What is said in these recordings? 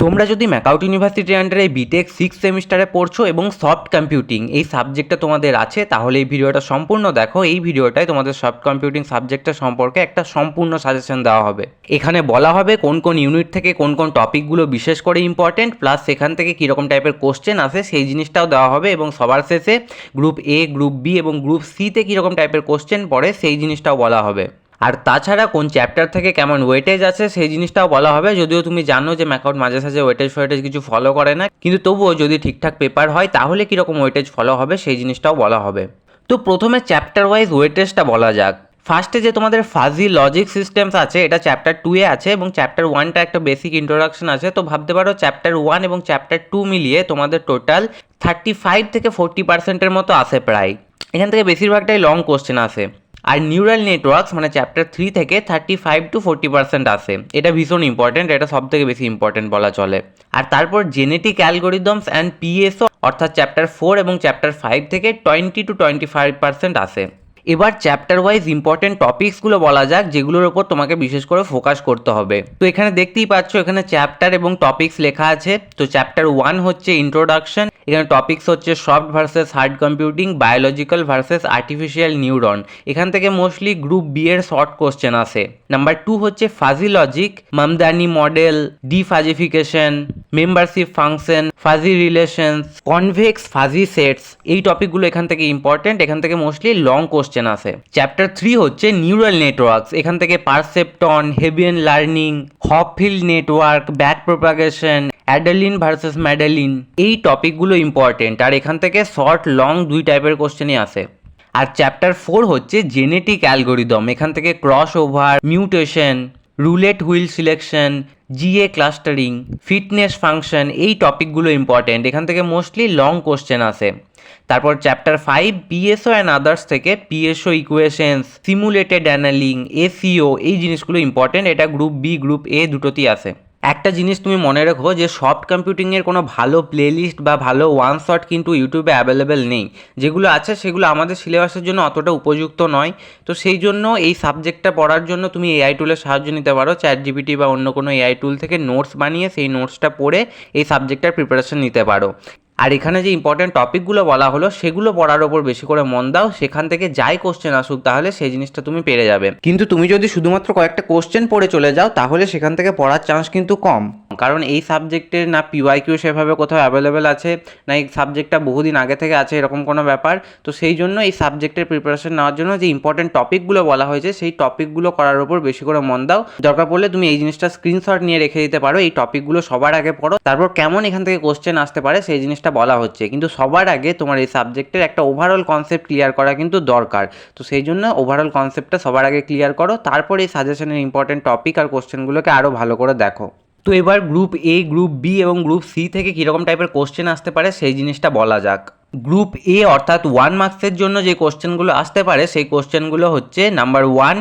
তোমরা যদি ম্যাকআউট ইউনিভার্সিটির আন্ডারে বিটেক 6 সেমিস্টারে পড়ছো এবং সফট কম্পিউটিং এই সাবজেক্টটা তোমাদের আছে, তাহলে এই ভিডিওটা সম্পূর্ণ দেখো। এই ভিডিওটায় তোমাদের সফট কম্পিউটিং সাবজেক্টটা সম্পর্কে একটা সম্পূর্ণ সাজেশন দেওয়া হবে। এখানে বলা হবে কোন কোন ইউনিট থেকে কোন কোন টপিকগুলো বিশেষ করে ইম্পর্টেন্ট, প্লাস সেখান থেকে কীরকম টাইপের কোশ্চেন আসে সেই জিনিসটাও দেওয়া হবে, এবং সবার শেষে গ্রুপ এ, গ্রুপ বি এবং গ্রুপ সিতে কীরকম টাইপের কোশ্চেন পড়ে সেই জিনিসটাও বলা হবে। আর তাছাড়া কোন চ্যাপ্টার থেকে কেমন ওয়েটেজ আছে সেই জিনিসটাও বলা হবে। যদিও তুমি জানো যে ম্যাকআউট মাঝে সাঝে ওয়েটেজ কিছু ফলো করে না, কিন্তু তবুও যদি ঠিকঠাক পেপার হয় তাহলে কীরকম ওয়েটেজ ফলো হবে সেই জিনিসটাও বলা হবে। তো প্রথমে চ্যাপ্টার ওয়াইজ ওয়েটেজটা বলা যাক। ফার্স্টে যে তোমাদের ফাজি লজিক সিস্টেমস আছে, এটা চ্যাপ্টার 2-এ আছে, এবং চ্যাপ্টার 1টা একটা বেসিক ইন্ট্রোডাকশন আছে। তো ভাবতে পারো চ্যাপ্টার 1 এবং চ্যাপ্টার 2 মিলিয়ে তোমাদের টোটাল 35 থেকে 40%-এর মতো আসে প্রায়। এখান থেকে বেশিরভাগটাই লং কোশ্চেন আসে। আর নিউরাল নেটওয়ার্কস মানে চ্যাপ্টার 3 থেকে 35 to 40% আসে। এটা ভীষণ ইম্পর্টেন্ট, এটা সব থেকে বেশি ইম্পর্টেন্ট বলা চলে। আর তারপর জেনেটিক অ্যালগোরিদমস অ্যান্ড পিএসও অর্থাৎ চ্যাপ্টার 4 এবং চ্যাপ্টার 5 থেকে 20 to 25% আসে। এবার চ্যাপ্টার ওয়াইজ ইম্পর্টেন্ট টপিকসগুলো বলা যাক, যেগুলোর ওপর তোমাকে বিশেষ করে ফোকাস করতে হবে। তো এখানে দেখতেই পাচ্ছ এখানে চ্যাপ্টার এবং টপিকস লেখা আছে। তো চ্যাপ্টার 1 হচ্ছে ইন্ট্রোডাকশন, এখানে টপিকস হচ্ছে soft versus hard computing, biological versus artificial neuron. এখান থেকে মোস্টলি গ্রুপ বি এর শর্ট কোশ্চেন আসে। নাম্বার 2 হচ্ছে fuzzy logic, Mamdani model, defuzzification, membership function, fuzzy relations, convex fuzzy sets. এই টপিকগুলো এখান থেকে ইম্পর্টেন্ট, এখান থেকে মোস্টলি লং কোশ্চেন আসে। চ্যাপ্টার 3 হচ্ছে নিউরাল নেটওয়ার্কস, এখান থেকে perceptron, Hebbian learning, Hopfield network, back propagation, Adaline versus Madaline, এই টপিকগুলো ইম্পর্টেন্ট। আর এখান থেকে শর্ট লং দুই টাইপের কোশ্চেনই আসে। আর চ্যাপ্টার 4 হচ্ছে জেনেটিক অ্যালগোরিদম, এখান থেকে cross over, mutation, roulette wheel selection, GA clustering, fitness function, এই টপিকগুলো ইম্পর্টেন্ট, এখান থেকে মোস্টলি লং কোশ্চেন আসে। তারপর চ্যাপ্টার 5 পিএসও অ্যান্ড আদার্স থেকে পিএসও ইকুয়েশনস, সিমুলেটেড অ্যানালিং, এসিও, এই জিনিসগুলো ইম্পর্টেন্ট, এটা গ্রুপ বি গ্রুপ এ দুটোতেই আসে। একটা জিনিস তুমি মনে রেখো যে সফট কম্পিউটিংয়ের কোনো ভালো প্লেলিস্ট বা ভালো ওয়ান শট কিন্তু ইউটিউবে অ্যাভেলেবেল নেই। যেগুলো আছে সেগুলো আমাদের সিলেবাসের জন্য অতটা উপযুক্ত নয়। তো সেই জন্য এই সাবজেক্টটা পড়ার জন্য তুমি এআই টুলের সাহায্য নিতে পারো, চ্যাটজিপিটি বা অন্য কোনো এআই টুল থেকে নোটস বানিয়ে সেই নোটসটা পড়ে এই সাবজেক্টটার প্রিপারেশন নিতে পারো। আর এখানে যে ইম্পর্টেন্ট টপিকগুলো বলা হলো সেগুলো পড়ার ওপর বেশি করে মন দাও, সেখান থেকে যাই কোশ্চেন আসুক তাহলে সেই জিনিসটা তুমি পেরে যাবে। কিন্তু তুমি যদি শুধুমাত্র কয়েকটা কোশ্চেন পড়ে চলে যাও তাহলে সেখান থেকে পড়ার চান্স কিন্তু কম, কারণ এই সাবজেক্টের না পিওয়াইকিউ সেভাবে কোথাও অ্যাভেলেবেল আছে, না এই সাবজেক্টটা বহুদিন আগে থেকে আছে এরকম কোনো ব্যাপার। তো সেই জন্য এই সাবজেক্টের প্রিপারেশন নেওয়ার জন্য যে ইম্পর্টেন্ট টপিকগুলো বলা হয়েছে সেই টপিকগুলো করার ওপর বেশি করে মন দাও। দরকার পড়লে তুমি এই জিনিসটা স্ক্রিনশট নিয়ে রেখে দিতে পারো, এই টপিকগুলো সবার আগে পড়ো, তারপর কেমন এখান থেকে কোশ্চেন আসতে পারে সেই জিনিসটা বলা হচ্ছে। কিন্তু সবার আগে তোমার এই সাবজেক্টের একটা ওভারঅল কনসেপ্ট ক্লিয়ার করা কিন্তু দরকার। তো সেই জন্য ওভারঅল কনসেপ্টটা সবার আগে ক্লিয়ার করো, তারপর এই সাজেশনের ইম্পর্টেন্ট টপিক আর কোশ্চেনগুলোকে আরও ভালো করে দেখো। তো এবার গ্রুপ এ, গ্রুপ বি এবং গ্রুপ সি থেকে কীরকম টাইপের কোশ্চেন আসতে পারে সেই জিনিসটা বলা যাক। গ্রুপ এ অর্থাৎ 1 মার্কসের জন্য যে কোশ্চেনগুলো আসতে পারে সেই কোশ্চেনগুলো হচ্ছে number 1,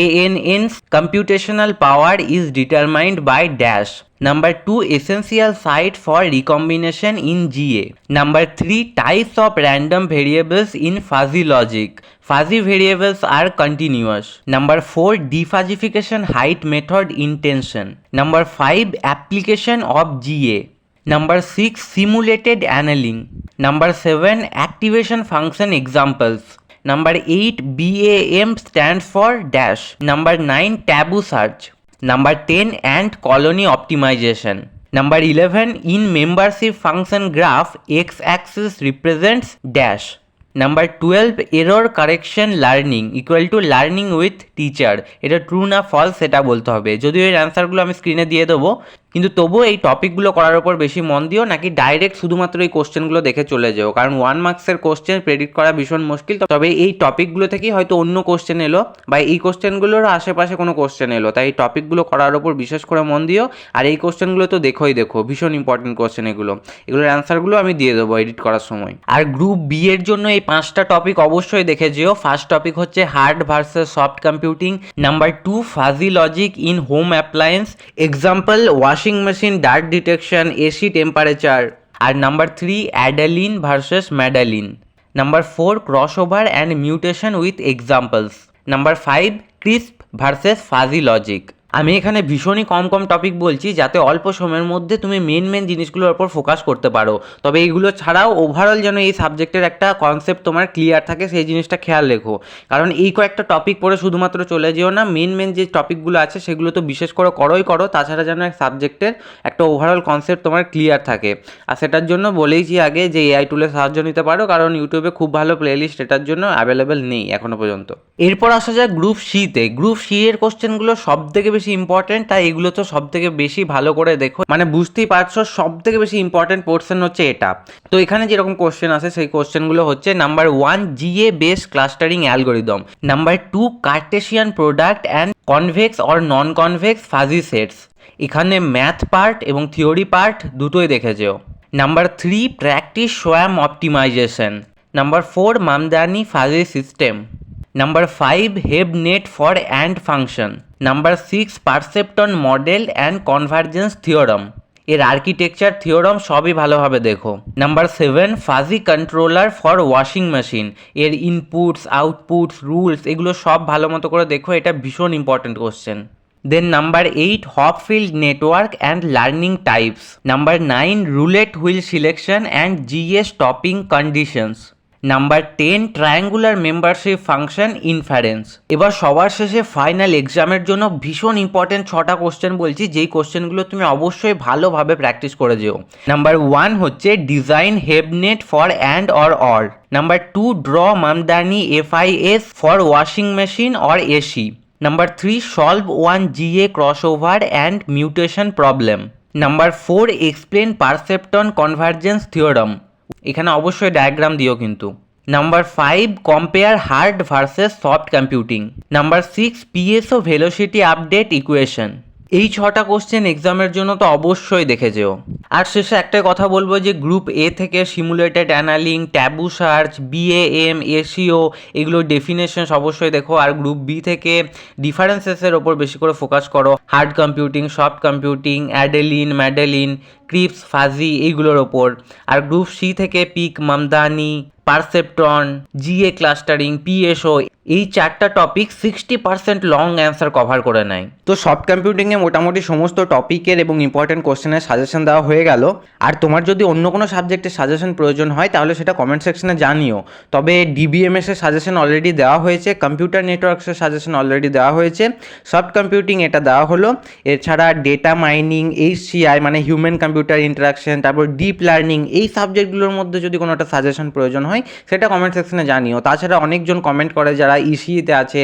ANN's computational power is determined by dash. Number 2, essential site for recombination in GA. Number 3, types of random variables in fuzzy logic. Fuzzy variables are continuous. Number 4, defugification height method intention. Number 5, application of GA. Number 6, simulated annealing. Number 7, activation function examples. Number 8, BAM stands for dash. Number 9, taboo search. Number 10, ant colony optimization. Number 11, in membership function graph x-axis represents dash. Number 12, error correction learning equal to learning with teacher. এটা true না false সেটা বলতে হবে, যদিও এর অ্যান্সারগুলো আমি স্ক্রিনে দিয়ে দেবো, কিন্তু তবুও এই টপিকগুলো করার উপর বেশি মন দিও, নাকি ডাইরেক্ট শুধুমাত্র এই কোশ্চেনগুলো দেখে চলে যাও, কারণ 1 মার্কসের কোশ্চেন প্রেডিক্ট করা ভীষণ মুশকিল। তবে এই টপিকগুলো থেকেই হয়তো অন্য কোশ্চেন এলো বা এই কোশ্চেনগুলোর আশেপাশে কোনো কোশ্চেন এলো, তাই এই টপিকগুলো করার উপর বিশেষ করে মন দিও। আর এই কোশ্চেনগুলো তো দেখো ভীষণ ইম্পর্টেন্ট কোশ্চেন, এগুলোর অ্যান্সারগুলো আমি দিয়ে দেবো এডিট করার সময়। আর গ্রুপ বি এর জন্য এই 5টা টপিক অবশ্যই দেখে যেও। ফার্স্ট টপিক হচ্ছে hard versus soft computing. Number 2, fuzzy logic in home appliance, example washing machine, dirt detection, AC temperature. আর number 3, Adaline versus Madaline. Number 4, crossover and mutation with examples. Number 5, crisp versus fuzzy logic. আমি এখানে ভীষণই কম topic বলছি যাতে অল্প সময়ের মধ্যে তুমি মেন জিনিসগুলোর ওপর ফোকাস করতে পারো। তবে এইগুলো ছাড়াও ওভারঅল যেন এই সাবজেক্টের একটা কনসেপ্ট তোমার ক্লিয়ার থাকে সেই জিনিসটা খেয়াল রেখো। কারণ এই কয়েকটা টপিক পড়ে শুধুমাত্র চলে যেও না, মেন যে টপিকগুলো আছে সেগুলো তো বিশেষ করে করো, তাছাড়া যেন এক সাবজেক্টের একটা ওভারঅল কনসেপ্ট তোমার ক্লিয়ার থাকে। আর সেটার জন্য বলেইছি আগে যে এআই টুলের সাহায্য নিতে পারো, কারণ ইউটিউবে খুব ভালো প্লেলিস্ট এটার জন্য অ্যাভেলেবেল নেই এখনো পর্যন্ত। এরপর আসা যায় গ্রুপ সিতে। গ্রুপ সি এর কোশ্চেনগুলো সব থেকে বেশি ইম্পর্টেন্ট, তাই এগুলো তো সব থেকে বেশি ভালো করে দেখো, মানে বুঝতেই পারছো সব থেকে বেশি ইম্পর্টেন্ট পোর্শন হচ্ছে এটা। তো এখানে যেরকম কোশ্চেন আছে সেই কোশ্চেনগুলো হচ্ছে: number 1 GA base clustering algorithm, number 2 Cartesian product and convex or non convex fuzzy sets. এখানে ম্যাথ পার্ট এবং থিওরি পার্ট দুটোই দেখে যেও। নাম্বার 3 প্র্যাকটিস swarm optimisation, number 4 Mamdani fuzzy system, number 5 Hebbnet for and function, number 6 perceptron model and convergence theorem. এর architecture theorem সবই ভালোভাবে দেখো। Number 7 fuzzy controller for washing machine, এর ইনপুটস আউটপুটস রুলস এগুলো সব ভালো মতো করে দেখো, এটা ভীষণ important question. Then number 8 Hopfield network and learning types, number 9 roulette wheel selection and GA stopping conditions, number 10 triangular membership function inference. এবার সবার শেষে ফাইনাল এক্সামের জন্য ভীষণ ইম্পর্টেন্ট 6টা কোশ্চেন বলছি, যেই কোশ্চেনগুলো তুমি অবশ্যই ভালোভাবে প্র্যাকটিস করে যেও। নাম্বার 1 হচ্ছে design Hebbnet for and or. Number 2 draw Mamdani FIS for washing machine or AC. Number 3 solve 1 GA crossover and mutation problem. Number 4 explain perceptron convergence theorem, এখানে অবশ্যই ডায়াগ্রাম দিও কিন্তু। Number 5 compare hard versus soft computing. Number 6 PSO velocity update equation. এই 6টা question এক্সামের জন্য তো অবশ্যই দেখে যেও। আর শেষে একটাই কথা বলবো যে গ্রুপ এ থেকে simulated annealing, tabu search, BAM, ACO এগুলোর ডেফিনেশনস অবশ্যই দেখো। আর গ্রুপ বি থেকে ডিফারেন্সেসের ওপর বেশি করে ফোকাস করো, hard computing, soft computing, Adaline, Madaline, crisp, fuzzy এইগুলোর ওপর। আর গ্রুপ সি থেকে pick, Mamdani, perceptron, GA clustering, PSO এই 4টা টপিক 60% লং অ্যান্সার কভার করে নেয়। তো সফট কম্পিউটিংয়ে মোটামুটি সমস্ত টপিকের এবং ইম্পর্টেন্ট কোশ্চেনের সাজেশন দেওয়া হয়ে গেল। আর তোমার যদি অন্য কোনো সাবজেক্টের সাজেশন প্রয়োজন হয় তাহলে সেটা কমেন্ট সেকশনে জানিও। তবে ডিবিএমএস এর সাজেশন অলরেডি দেওয়া হয়েছে, কম্পিউটার নেটওয়ার্কসের সাজেশন অলরেডি দেওয়া হয়েছে, সফট কম্পিউটিং এটা দেওয়া হলো। এছাড়া ডেটা মাইনিং, এইচসিআই মানে হিউম্যান কম্পিউটার ইন্টারাকশন, তারপর ডিপ লার্নিং এই সাবজেক্টগুলোর মধ্যে যদি কোনো একটা সাজেশন প্রয়োজন হয় সেটা কমেন্ট সেকশনে জানিও। তাছাড়া অনেকজন কমেন্ট করে যারা ইসিইতে আছে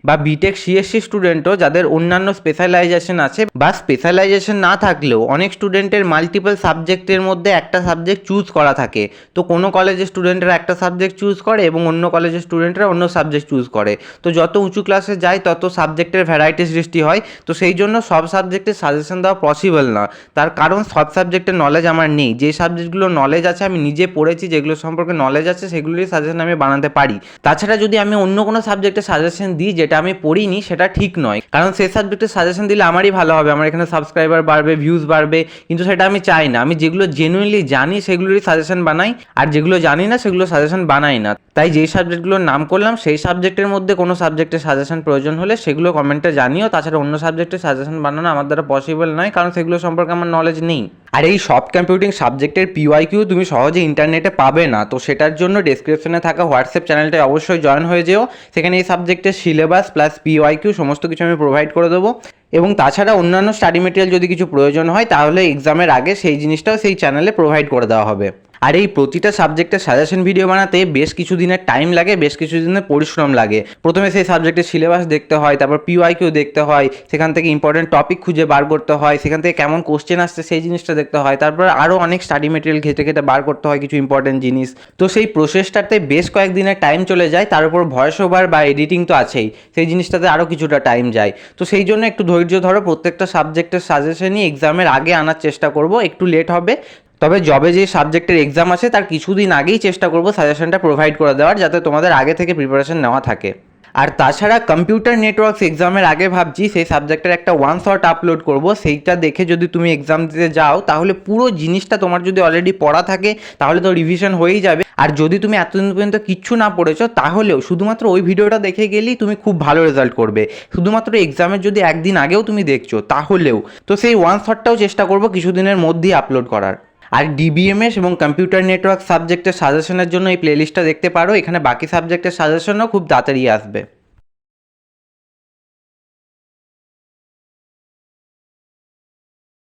বা বিটেক সিএসসি স্টুডেন্টও যাদের অন্যান্য স্পেশালাইজেশন আছে, বা স্পেশালাইজেশন না থাকলেও অনেক স্টুডেন্টের মাল্টিপল সাবজেক্টের মধ্যে একটা সাবজেক্ট চুজ করা থাকে। তো কোনো কলেজের স্টুডেন্টরা একটা সাবজেক্ট চুজ করে এবং অন্য কলেজের স্টুডেন্টরা অন্য সাবজেক্ট চুজ করে। তো যত উঁচু ক্লাসে যায় তত সাবজেক্টের ভ্যারাইটি সৃষ্টি হয়। তো সেই জন্য সব সাবজেক্টের সাজেশন দেওয়া পসিবল না, তার কারণ সব সাবজেক্টের নলেজ আমার নেই। যে সাবজেক্টগুলো নলেজ আছে আমি নিজে পড়েছি, যেগুলো সম্পর্কে নলেজ আছে সেগুলোরই সাজেশন আমি বানাতে পারি। তাছাড়া যদি আমি অন্য কোনো সাবজেক্টের সাজেশন দিই যেটা আমি পড়িনি সেটা ঠিক নয়, কারণ সেই সাবজেক্টের সাজেশন দিলে আমারই ভালো হবে, আমার এখানে সাবস্ক্রাইবার বাড়বে, ভিউজ বাড়বে, কিন্তু সেটা আমি চাই না। আমি যেগুলো জেনুইনলি জানি সেগুলোরই সাজেশন বানাই, আর যেগুলো জানি না সেগুলো সাজেশন বানাই না। তাই যেই সাবজেক্টগুলোর নাম করলাম সেই সাবজেক্টের মধ্যে কোনো সাবজেক্টের সাজেশন প্রয়োজন হলে সেগুলো কমেন্টে জানিও। তাছাড়া অন্য সাবজেক্টের সাজেশন বানানো আমার দ্বারা পসিবল নয়, কারণ সেগুলো সম্পর্কে আমার নলেজ নেই। আর এই সফট কম্পিউটিং সাবজেক্টের পিওয়াইকিউ তুমি সহজে ইন্টারনেটে পাবে না, তো সেটার জন্য ডেসক্রিপশনে থাকা হোয়াটসঅ্যাপ চ্যানেলটায় অবশ্যই জয়েন হয়ে যেও। সেখানে এই সাবজেক্টের সিলেবাস প্লাস পিওয়াইকিউ সমস্ত কিছু আমি প্রোভাইড করে দেবো। এবং তাছাড়া অন্যান্য স্টাডি মেটেরিয়াল যদি কিছু প্রয়োজন হয় তাহলে এক্সামের আগে সেই জিনিসটাও সেই চ্যানেলে প্রোভাইড করে দেওয়া হবে। আর এই প্রতিটা সাবজেক্টের সাজেশন ভিডিও বানাতে বেশ কিছু দিনের টাইম লাগে, বেশ কিছু দিনের পরিশ্রম লাগে। প্রথমে সেই সাবজেক্টের সিলেবাস দেখতে হয়, তারপর পিওয়াইকিউ দেখতে হয়, সেখান থেকে ইম্পর্টেন্ট টপিক খুঁজে বার করতে হয়, সেখান থেকে কেমন কোশ্চেন আসছে সেই জিনিসটা দেখতে হয়, তারপর আরও অনেক স্টাডি মেটেরিয়াল ঘেটে ঘেটে বার করতে হয় কিছু ইম্পর্টেন্ট জিনিস। তো সেই প্রসেসটাতে বেশ কয়েকদিনের টাইম চলে যায়, তার উপর ভয়েস ওভার বা এডিটিং তো আছেই, সেই জিনিসটাতে আরও কিছুটা টাইম যায়। তো সেই জন্য একটু ধৈর্য ধরো, প্রত্যেকটা সাবজেক্টের সাজেশনই এক্সামের আগে আনার চেষ্টা করব, একটু লেট হবে। তবে যবে যে সাবজেক্টের এক্সাম আছে তার কিছুদিন আগেই চেষ্টা করব সাজেশনটা প্রোভাইড করে দেওয়ার, যাতে তোমাদের আগে থেকে প্রিপারেশন নেওয়া থাকে। আর তাছাড়া কম্পিউটার নেটওয়ার্কস এক্সামের আগে ভাবছি সেই সাবজেক্টের একটা ওয়ান শট আপলোড করব, সেইটা দেখে যদি তুমি এক্সাম দিতে যাও তাহলে পুরো জিনিসটা তোমার যদি অলরেডি পড়া থাকে তাহলে তো রিভিশন হয়েই যাবে। আর যদি তুমি এতদিন পর্যন্ত কিচ্ছু না পড়েছো তাহলেও শুধুমাত্র ওই ভিডিওটা দেখে গেলেই তুমি খুব ভালো রেজাল্ট করবে। শুধুমাত্র এক্সামের যদি একদিন আগেও তুমি দেখছো তাহলেও তো সেই ওয়ান শটটাও চেষ্টা করবো কিছুদিনের মধ্যেই আপলোড করার। আর ডিবিএমএস এবং কম্পিউটার নেটওয়ার্ক সাবজেক্টের সাজেশনের জন্য এই প্লেলিস্টটা দেখতে পারো, এখানে বাকি সাবজেক্টের সাজেশনও খুব তাড়াতাড়ি আসবে।